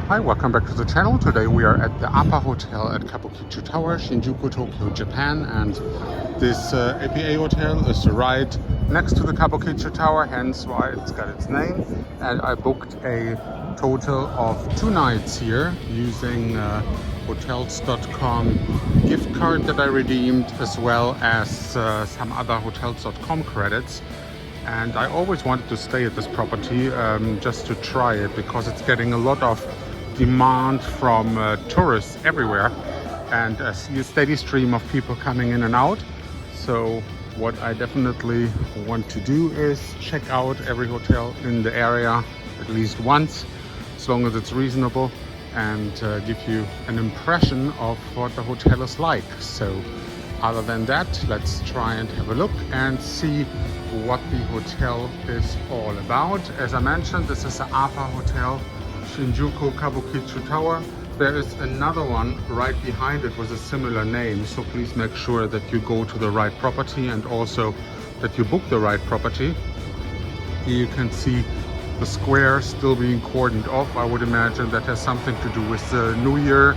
Hi, welcome back to the channel. Today we are at the Upper Hotel at Kabukicho Tower, Shinjuku, Tokyo, Japan, and this APA hotel is right next to the Kabukicho Tower, hence why it's got its name. And I booked a total of 2 nights here using hotels.com gift card that I redeemed, as well as some other hotels.com credits. And I always wanted to stay at this property just to try it, because it's getting a lot of demand from tourists everywhere, and I see a steady stream of people coming in and out. So what I definitely want to do is check out every hotel in the area at least once, as long as it's reasonable, and give you an impression of what the hotel is like. So other than that, let's try and have a look and see what the hotel is all about. As I mentioned, this is the Upper Hotel Shinjuku Kabukicho Tower. There is another one right behind it with a similar name, so please make sure that you go to the right property and also that you book the right property. Here you can see the square still being cordoned off. I would imagine that has something to do with the New Year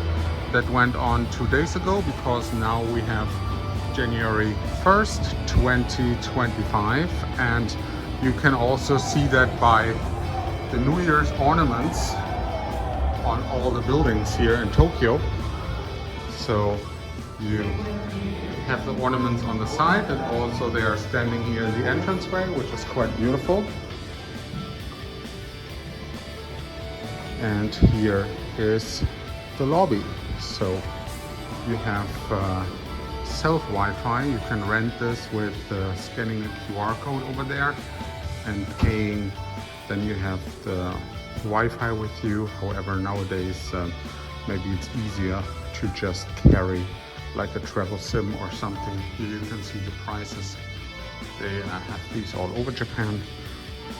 that went on 2 days ago, because now we have January 1st, 2025, and you can also see that by the New Year's ornaments on all the buildings here in Tokyo. So you have the ornaments on the side, and also they are standing here in the entranceway, which is quite beautiful. And here is the lobby. So you have self Wi-Fi. You can rent this with scanning a QR code over there and paying. Then you have the Wi-Fi with you. However, nowadays maybe it's easier to just carry like a travel SIM or something. Here you can see the prices. They have these all over Japan.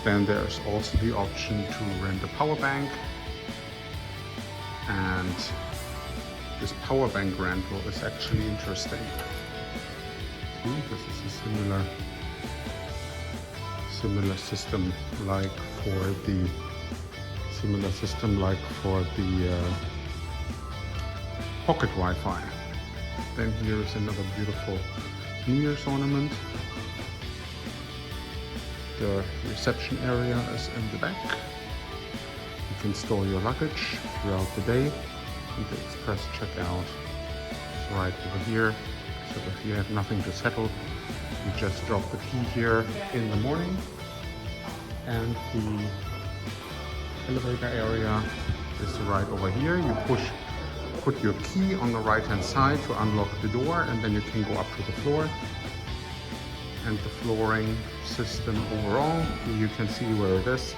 Then there's also the option to rent a power bank, and this power bank rental is actually interesting. See, this is a similar system like for the pocket Wi-Fi. Then here is another beautiful New Year's ornament. The reception area is in the back. You can store your luggage throughout the day, and the express checkout is right over here. So if you have nothing to settle, you just drop the key here in the morning, and the elevator area is right over here. You put your key on the right hand side to unlock the door, and then you can go up to the floor. And the flooring system overall, you can see where it is.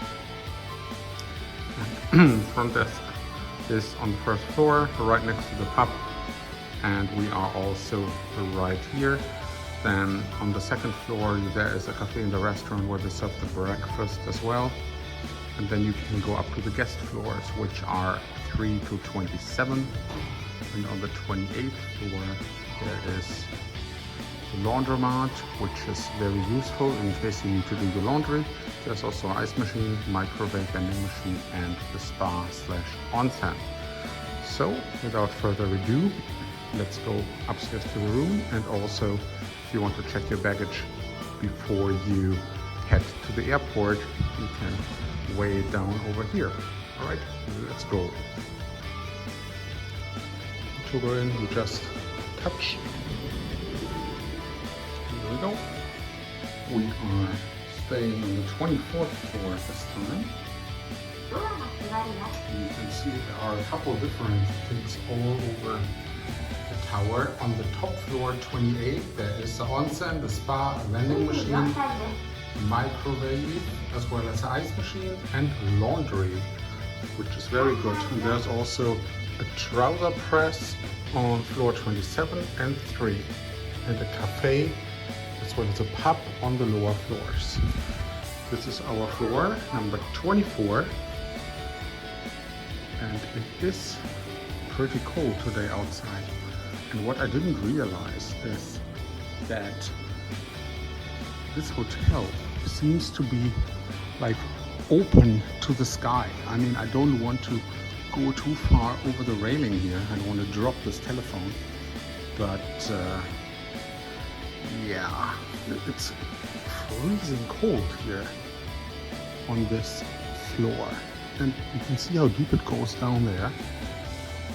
Front desk is on the first floor, right next to the pub, and we are also right here. Then on the second floor there is a cafe and a restaurant where they serve the breakfast as well. And then you can go up to the guest floors, which are 3 to 27. And on the 28th floor there is the laundromat, which is very useful in case you need to do the laundry. There's also an ice machine, microwave vending machine, and the spa/onsen. So without further ado, let's go upstairs to the room. And also, if you want to check your baggage before you head to the airport, you can weigh it down over here. All right, let's go. To go in, you just touch. Here we go. We are staying on the 24th floor this time. You can see there are a couple different things all over the tower. On the top floor, 28, there is the onsen, the spa, a vending machine, microwave, as well as an ice machine, and laundry, which is very good. And there's also a trouser press on floor 27 and 3, and a cafe, as well as a pub on the lower floors. This is our floor number 24, and it is pretty cold today outside. And what I didn't realize is that this hotel seems to be like open to the sky. I mean, I don't want to go too far over the railing here. I don't want to drop this telephone, but yeah, it's freezing cold here on this floor, and you can see how deep it goes down there.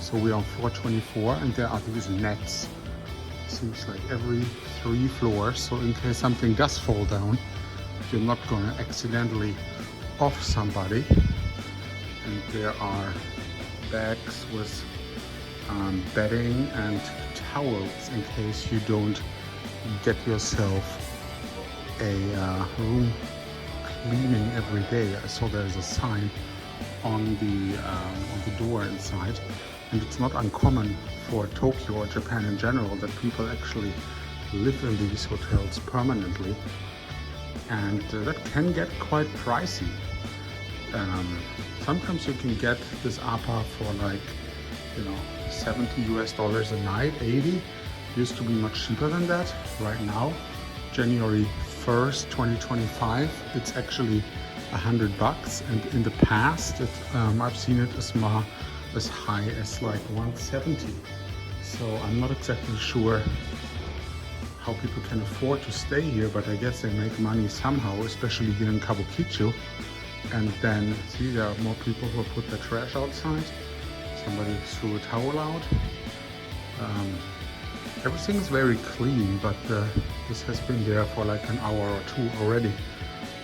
So we're on floor 24, and there are these nets. Seems like every 3 floors, so in case something does fall down, you're not gonna accidentally off somebody. And there are bags with bedding and towels in case you don't get yourself a room cleaning every day. I saw there's a sign on the door inside, and it's not uncommon for Tokyo or Japan in general that people actually live in these hotels permanently, and that can get quite pricey. Sometimes you can get this APA for like, you know, $70 a night, 80. Used to be much cheaper than that. Right now, January 1st, 2025, it's actually $100, and in the past, I've seen it as high as like 170. So I'm not exactly sure how people can afford to stay here, but I guess they make money somehow, especially here in Kabukicho. And then, see, there are more people who put their trash outside. Somebody threw a towel out. Everything is very clean, but this has been there for like an hour or 2 already.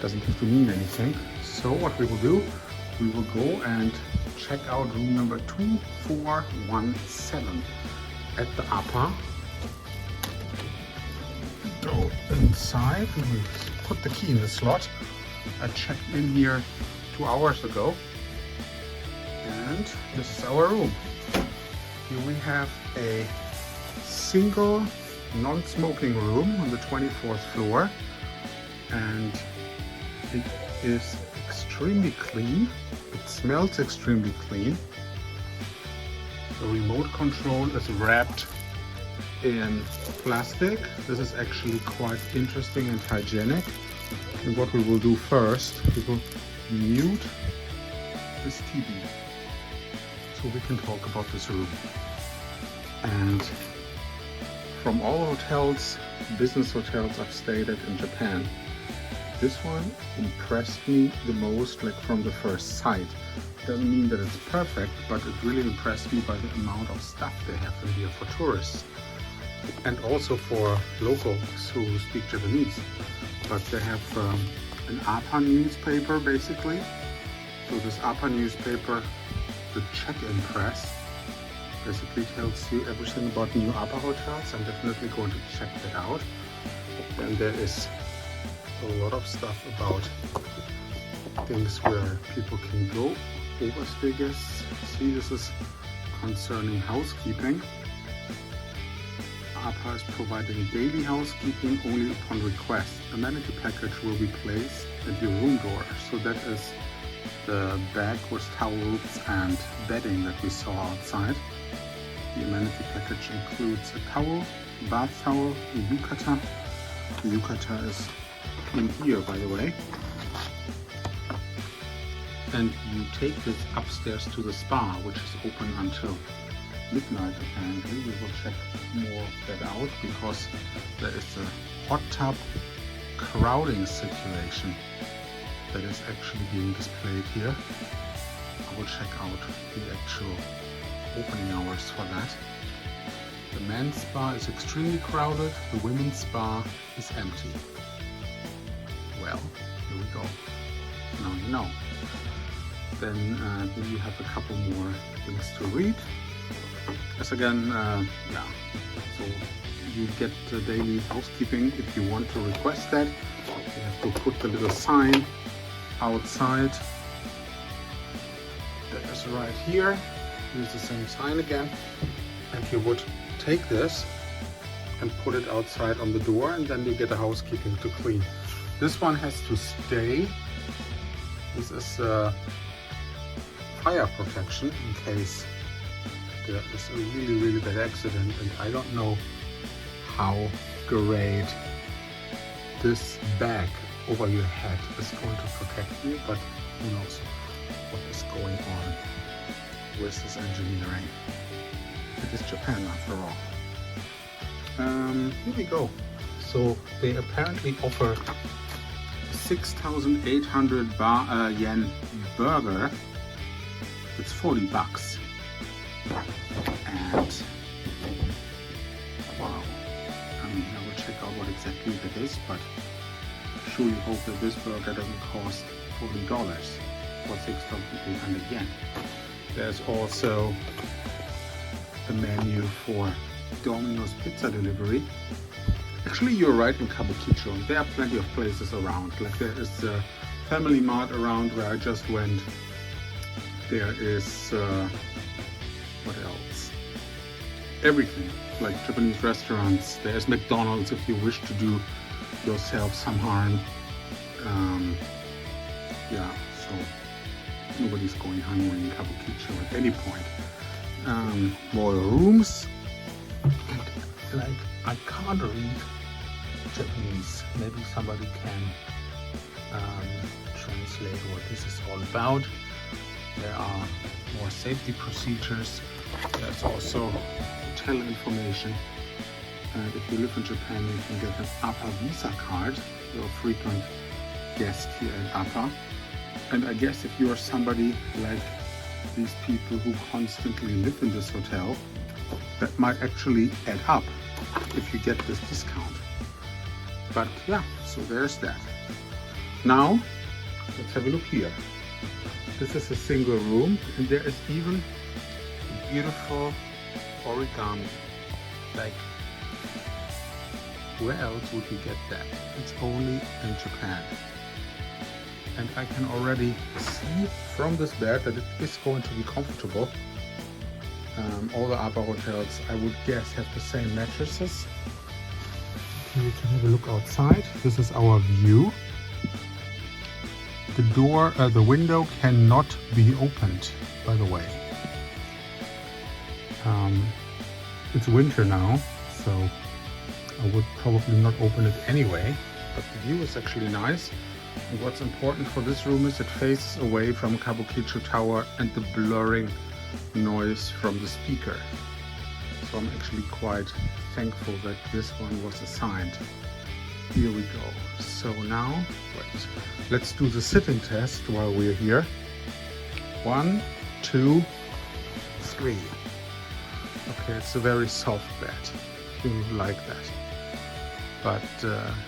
Doesn't have to mean anything. So what we will do, we will go and check out room number 2417 at the APA. Go inside, we will put the key in the slot. I checked in here 2 hours ago, and this is our room. Here we have a single non-smoking room on the 24th floor, and it is extremely clean. It smells extremely clean. The remote control is wrapped in plastic. This is actually quite interesting and hygienic. And what we will do first, we will mute this TV so we can talk about this room. And from all hotels, business hotels I've stayed at in Japan, this one impressed me the most, like from the first sight. Doesn't mean that it's perfect, but it really impressed me by the amount of stuff they have in here for tourists and also for locals who speak Japanese. But they have an APA newspaper basically. So this APA newspaper, the check-in press, basically tells you everything about new APA hotels. I'm definitely going to check that out. Then there is a lot of stuff about things where people can go, overstay guests. See, this is concerning housekeeping. APA is providing daily housekeeping only upon request. Amenity package will be placed at your room door. So that is the bag with towels and bedding that we saw outside. The amenity package includes a towel, bath towel, a yukata. The yukata is in here, by the way. And you take this upstairs to the spa, which is open until midnight apparently. We will check more of that out because there is a hot tub crowding situation that is actually being displayed here. I will check out the actual opening hours for that. The men's spa is extremely crowded, the women's spa is empty. Well, here we go. Now you know. Then you have a couple more things to read. As again, yeah, so you get daily housekeeping if you want to request that. You have to put the little sign outside. That is right here. Use the same sign again, and you would take this and put it outside on the door, and then you get a housekeeping to clean. This one has to stay. This is fire protection in case there is a really bad accident, and I don't know how great this bag over your head is going to protect you, but who knows what is going on with this engineering. It is Japan after all. Here we go. So they apparently offer 6,800 yen burger. It's 40 bucks. And wow, I mean, I will check out what exactly that is, but I surely hope that this burger doesn't cost $40 for 6,800 yen. There's also a menu for Domino's pizza delivery. Actually, you're right in Kabukicho. There are plenty of places around. Like there is a Family Mart around where I just went. There is what else? Everything, like Japanese restaurants. There's McDonald's if you wish to do yourself some harm. Yeah, so nobody's going hungry in Kabukicho at any point. More rooms. And like, I can't read Japanese. Maybe somebody can translate what this is all about. There are more safety procedures. There's also hotel information. And if you live in Japan, you can get an APA Visa card. You're a frequent guest here at APA. And I guess if you are somebody like these people who constantly live in this hotel, that might actually add up if you get this discount. But yeah, so there's that. Now, let's have a look here. This is a single room, and there is even a beautiful origami. Like, where else would you get that? It's only in Japan. And I can already see from this bed that it is going to be comfortable. All the APA hotels, I would guess, have the same mattresses. Here you can have a look outside. This is our view. The door, the window cannot be opened, by the way. It's winter now, so I would probably not open it anyway, but the view is actually nice. And what's important for this room is it faces away from Kabukicho Tower and the blurring noise from the speaker. So I'm actually quite thankful that this one was assigned. Here we go. So now, wait, let's do the sitting test while we're here. 1, 2, 3. Okay, it's a very soft bed, if you like that. But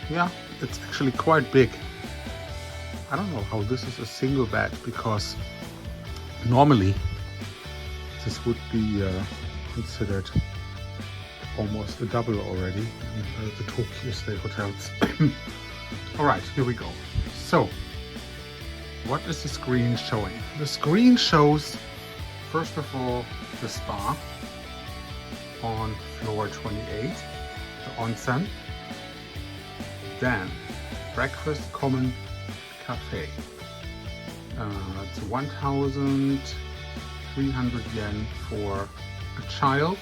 yeah, it's actually quite big. I don't know how this is a single bed, because normally this would be considered almost a double already in the Tokyo State hotels. All right, here we go. So, what is the screen showing? The screen shows, first of all, the spa on floor 28, the onsen. Then, breakfast common cafe. It's 1,300 yen for a child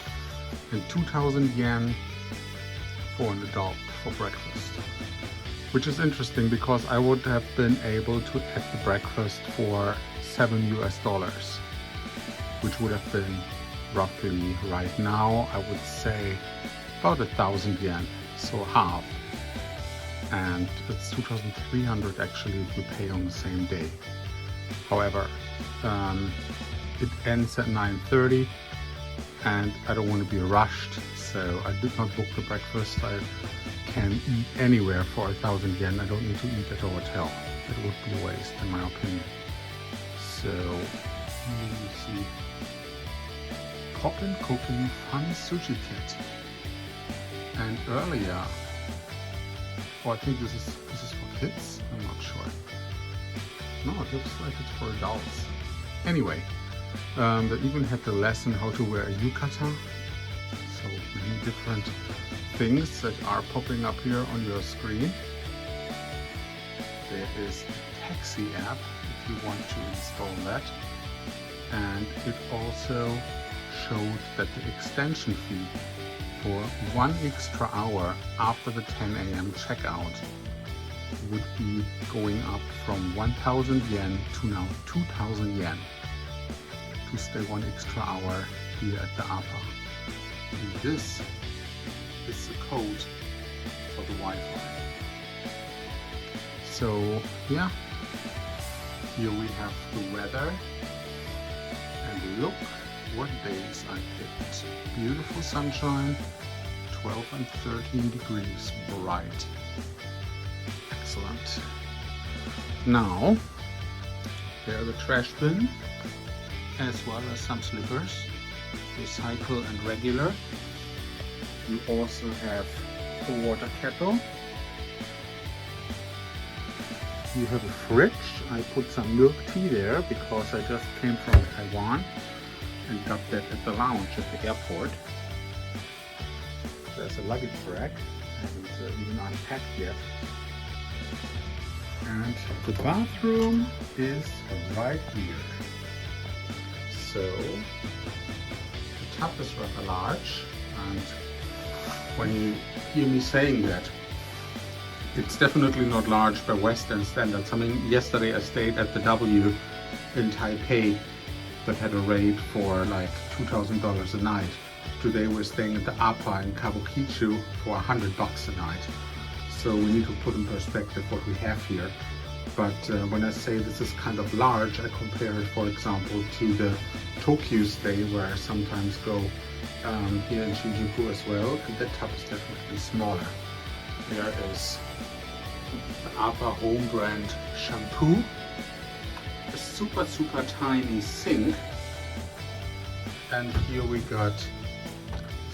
and 2,000 yen for an adult for breakfast. Which is interesting, because I would have been able to add the breakfast for $7 US, which would have been roughly right now, I would say, about 1,000 yen, so half. And it's 2,300 actually if you pay on the same day. However, it ends at 9:30 and I don't want to be rushed, so I did not book the breakfast. I can eat anywhere for 1,000 yen. I don't need to eat at a hotel. It would be a waste in my opinion. So you see, Poppin' Cooking Fun Sushi Kit. And earlier, I think this is for kids. I'm not sure. No, it looks like it's for adults. Anyway, they even had the lesson how to wear a yukata. So many different things that are popping up here on your screen. There is a taxi app if you want to install that. And it also showed that the extension fee for 1 extra hour after the 10 a.m. checkout would be going up from 1,000 yen to now 2,000 yen. to stay 1 extra hour here at the APA. And this is the code for the Wi-Fi. So yeah, here we have the weather, and look what days I picked. Beautiful sunshine, 12 and 13 degrees, bright. Excellent. Now, there's a trash bin, as well as some slippers, recycle and regular. You also have a water kettle. You have a fridge. I put some milk tea there because I just came from Taiwan and got that at the lounge at the airport. There's a luggage rack, haven't even unpacked yet. And the bathroom is right here. So the tub is rather large, and when you hear me saying that, it's definitely not large by Western standards. I mean, yesterday I stayed at the W in Taipei that had a rate for like $2,000 a night. Today we're staying at the APA in Kabukicho for $100 a night. So we need to put in perspective what we have here. But when I say this is kind of large, I compare it, for example, to the Tokyo stay where I sometimes go here in Shinjuku as well, and that tub is definitely smaller. There is the APA home brand shampoo, a super tiny sink, and here we got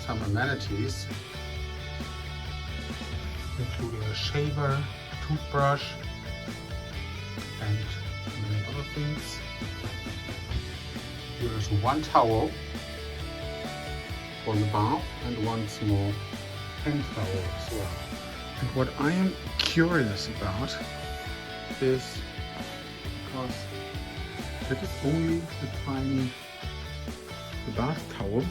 some amenities, including a shaver, toothbrush, and many other things. Here is one towel for the bath and one small hand towel as well. And what I am curious about is, because it is only the bath towel,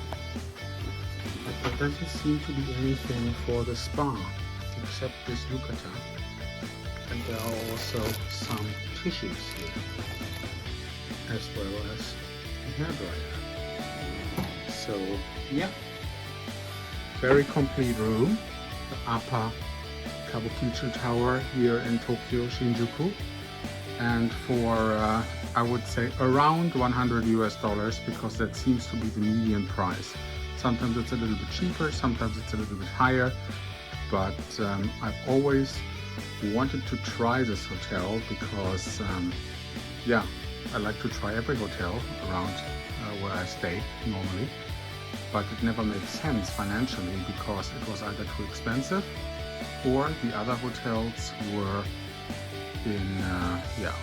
but there doesn't seem to be anything for the spa except this yukata. And there are also some tissues here, as well as a hairdryer. So yeah, very complete room. The APA Kabukicho Tower here in Tokyo, Shinjuku. And for I would say around $100 because that seems to be the median price. Sometimes it's a little bit cheaper, sometimes it's a little bit higher, but I've always wanted to try this hotel because yeah, I like to try every hotel around where I stay normally, but it never made sense financially because it was either too expensive or the other hotels were in yeah,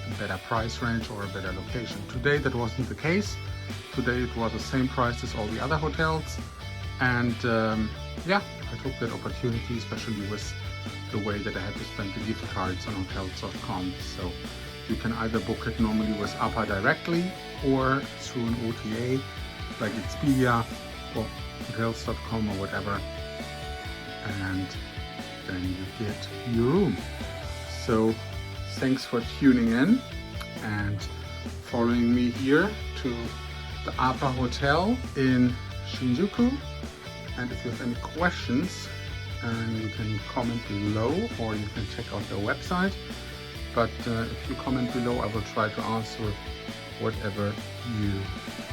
a better price range or a better location. Today that wasn't the case. Today it was the same price as all the other hotels, and yeah, I took that opportunity, especially with the way that I had to spend the gift cards on hotels.com. So you can either book it normally with APA directly or through an OTA like Expedia or hotels.com or whatever, and then you get your room. So thanks for tuning in and following me here to the APA Hotel in Shinjuku. And if you have any questions, you can comment below or you can check out their website. But if you comment below, I will try to answer whatever you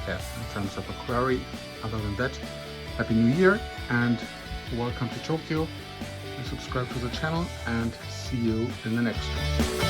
have in terms of a query. Other than that, Happy New Year and welcome to Tokyo. And subscribe to the channel and see you in the next one.